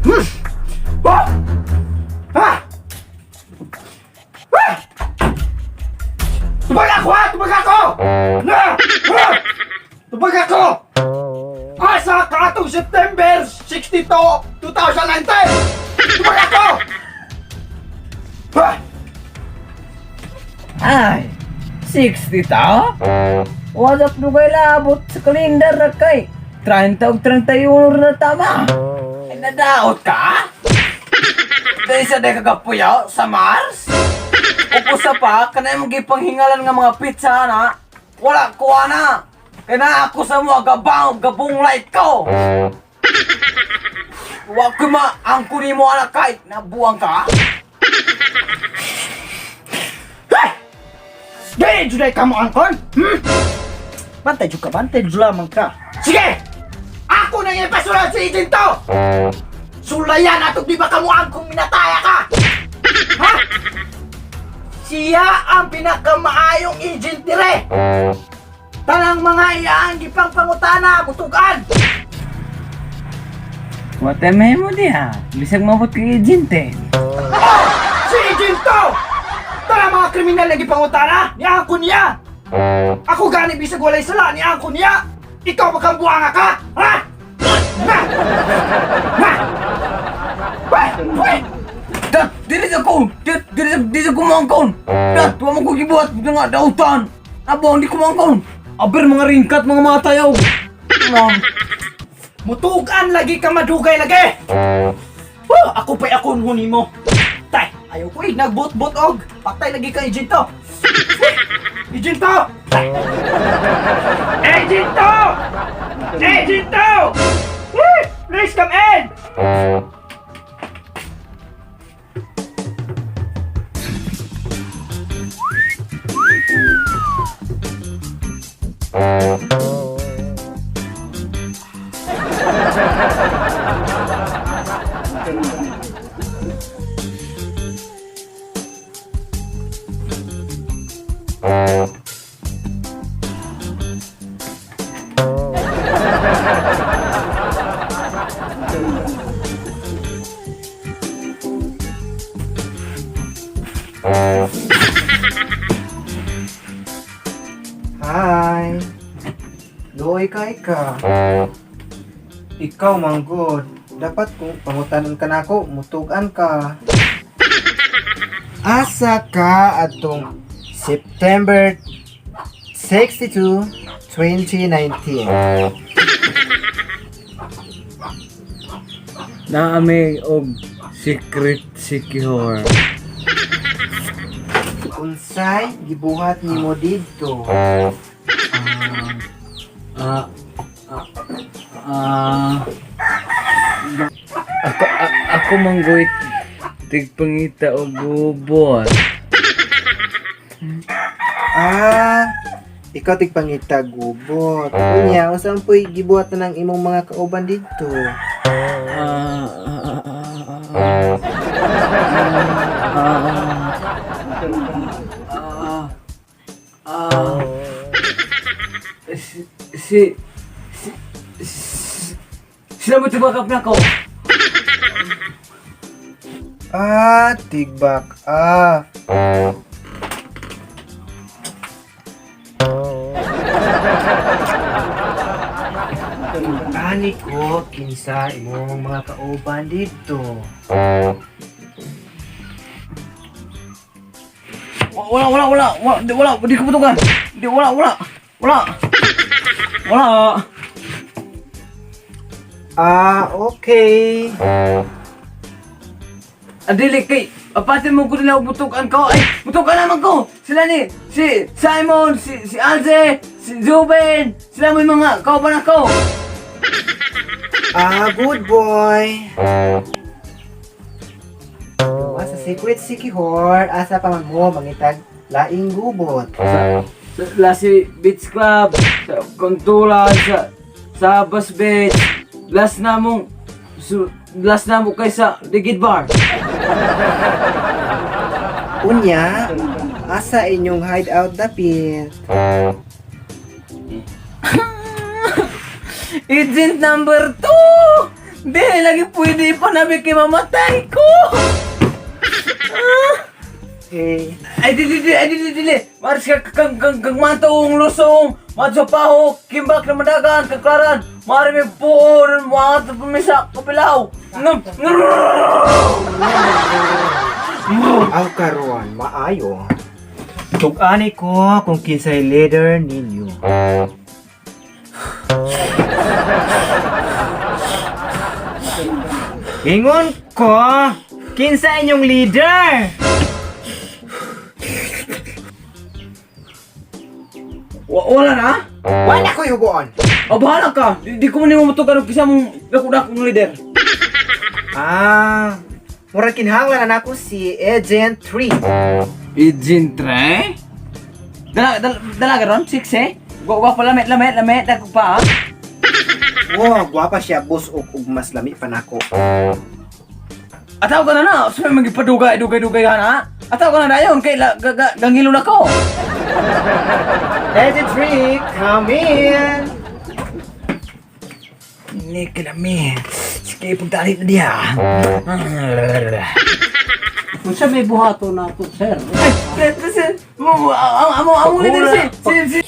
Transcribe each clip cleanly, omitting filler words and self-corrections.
Oh! Ha? Ah! Tubag ako ha! Tubag ako! Na! Ha! Tubag ako! Asa ka atong September 62, 2019! Tubag ako! Ha! Ay, 60 tao? Wadak nung kayo labot sa kalendar na kay 30 o 31 na tama. Ay, nadaot ka? Dahil sa day kagapuyaw sa Mars? O sa pa, kanay mong gipanghingalan nga mga pizza na, wala kuha na. Kaya na ako sa mga gabong light ko. Huwag ko maangkunin mo anak kahit nabuang ka. Dahil juday ka mo angkon? Bantay juga, bantay lamang ka. Sige! Ako na ipasulat si agent to! Sulayan ato di ba ka mo angkong minataya ka? Ha? Siya ang pinakamaayong agent dire! Tanang mga iyaan gipang pangutana, butugan! Matemay mo diha. Bisag mabot kay agent eh. Oh! Si agent to! Tara mga kriminal na gipangutana, niangkon niya! Ako gani bisag walay sala, niangkon niya! Ikaw magkambuanga ka! Ha? Ha? Ha? Wait! Wait! Dat, dili sa ko! Dili sa kumangkon! Dat, tuwa mo ko gibuhat nga dautan! Abang di kumangkon! Aber mga ringkat, mga matayaw! Mutugan lagi ka madugay lagi! Ako pa'y akon huni mo! Tay, ayaw ko nagbot-bot og! Patay lagi ka, Ejinto! Ejinto! Ejinto! Ejinto! Please come in! Hi! Loy ka. Ikaw, manggod. Dapat kung pangutanan ka na ako, mutugan ka. Asa ka atong September 62, 2019. Naamay og secret secure. Unsay gibuhat nimo didto? Ako manggoy tigpangita og gubot. Ikaw tigpangita gubot. Unya, unsa po'y gibuhat na ng imong mga kauban didto? Sila mo tibakap na ko. Tigbak. Ani ko kinsa imong mga kauban dito. Wala, di ko putukan. Wala. Okay. Adili kay, apatin mo ko nila butukan ko. Ay, butukan naman ko. Sila ni, si Simon, si Alze, si Zubin. Sila mo yung mga kauban ako. Good boy. Sa secret sikihor, asa pa man mo mangitag laing gubot. Sa si Beach Club, sa Kontulan, sa Bus Beach. Last na mo kay sa Digid Bar. Unya, asa inyong hideout dapit? Agent number 2! Di lagi pwede pa namin kay mamatay ko. Eh, Ay dili. Maris kang matong lusong, matsapaho, kimbak na madagan, kaklaran, mari may puon, mga pumisa, kapilaw. ang karuan, maayo. Tug-ani ko kung kinsay leader ninyo. Ingon ko, kinsa inyong leader? Wala na? Wala ko yugoon. Bahala ka. Di ko man mo matukan kisa mong dako-dakong leader. Murag kinahanglan na ako si Agent 3. Agent 3? Dalaga ron? 6 eh? Gwa pa lamit, dako pa ha? Wow, gwapa siya, boss, ug mas lami pa nako. Ataw ka na na, so may magipadugay ka na. Ataw ka na na yun, kay gangilo na ko. Agent 3, come in! Ini kilami. Sige, pagdali na diha. Kung siya may buhato na ako, sir. Ay, sir, amo leader si.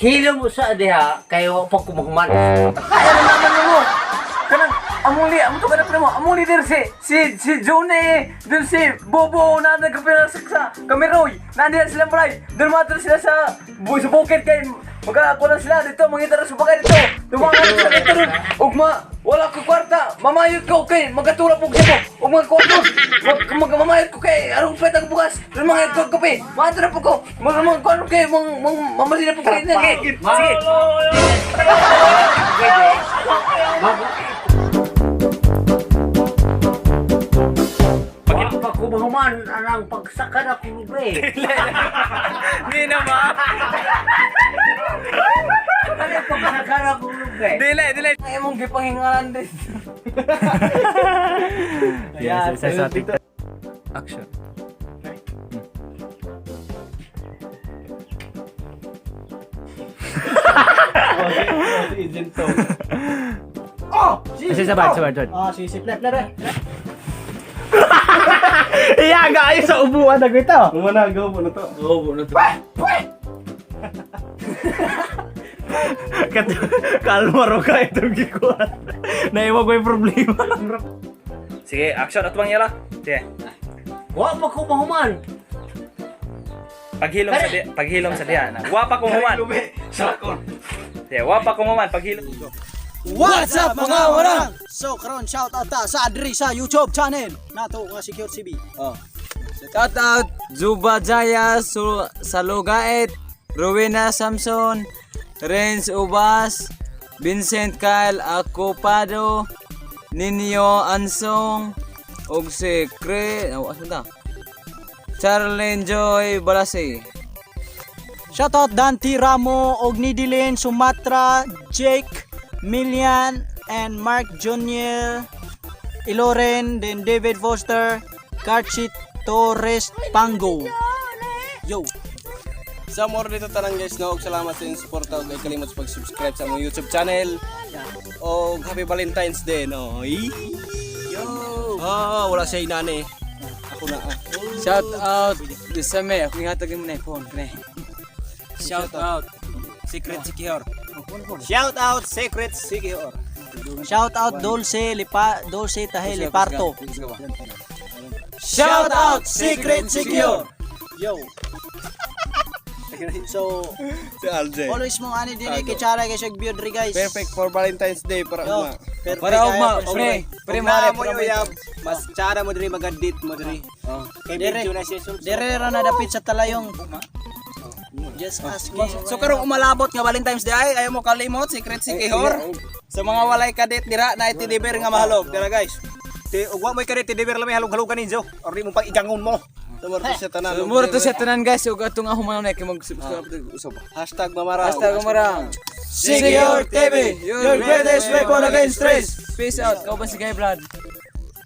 Hilo mo sa diha, kayo pa kumuhuman. Kaya naman mo. Kanang amo to kana mo. Amo leader si Johnny, dun si Bobo na nagkapirasak sa Kamiroy. Nandiyan sila bray. Dumato sila sa bukid kay magkakuna sila dito, mangita sa bagay dito. Dumangan sila dito ron. Ugma, wala ko kwarta. Mamayot ko kay magatulap og sibo. Ug mga kwarto. Mamayot ko kay arong petang bukas. Mamayot ko kape. Mato na po ko. Mga kwarto kay mamasina po kay. Sige. Pa kumuhuman, anang pagsakan ako, bre. Di naman. Ano pagsakan ako, bre? Dili. Ay mong gipangingalan din. Yes, sa TikTok. Action. Oh! Sabad. Si Plep. Iya, guys, sa ubuan na ito. Go po na to. Kalmaro ka itong gikuan. Naiwag ko yung problema. Sige, action at bang yala. Sige. Wa pa kumuhuman. Paghilom sa diha na. Wapa kong human. Sige, wapa kong human paghilom. What's up mga warang? So karon shout out ta sa adri sa YouTube channel nato nga Secure CB. Shout out Zuba Jaya Salugait, Rowena Samson, Renz Ubas, Vincent Kyle Acopado, Ninyo Ansong, ug si Charlene Joy Balasi. Shout out Dante Ramo og Nidilin Sumatra, Jake Milian and Mark Junior Iloren, then David Foster, Karchit Torres Pango. Yo. Sa more dito tanang guys no, og salamat sa inyong suporta ug kalimot sa pag-subscribe sa among YouTube channel. Og happy Valentine's Day no. Yo. Wala siya inani. Ako na. Shout out Disame, ako ngatag mo na phone pre. Shout out Secret Secure. Shout out Secret Secure. Shout out Dulce Tahe Liparto. Shout out Secret Secure. Yo. So, Si Alje. always mong ani din kay Chara kay Shag Biodri guys. Perfect for Valentine's Day para Yo, ugma. perfect Para ugma, kayo, pre mare, mo uyab. Mas tsara mo diri magadit mo diri. Kay Dire. video na siya sulso. Dire ra na dapit sa talayong. Just asking. So karong umalabot nga Valentine's Day ay ayaw mo kalimot Secret Secure. Sa mga walay kadit dira na itidiber nga mahalog dira guys. Ugwa mo kadit itidiber lamay halog-halog kaninyo or di mo pang igangon mo. Tumurto sa tanan. Tumurto sa tanan guys ug atong ahuman na kay mag-subscribe usab. #mamarang. #mamarang. Secure TV, your greatest weapon against stress. Peace out. Kau ba si Guy Brad?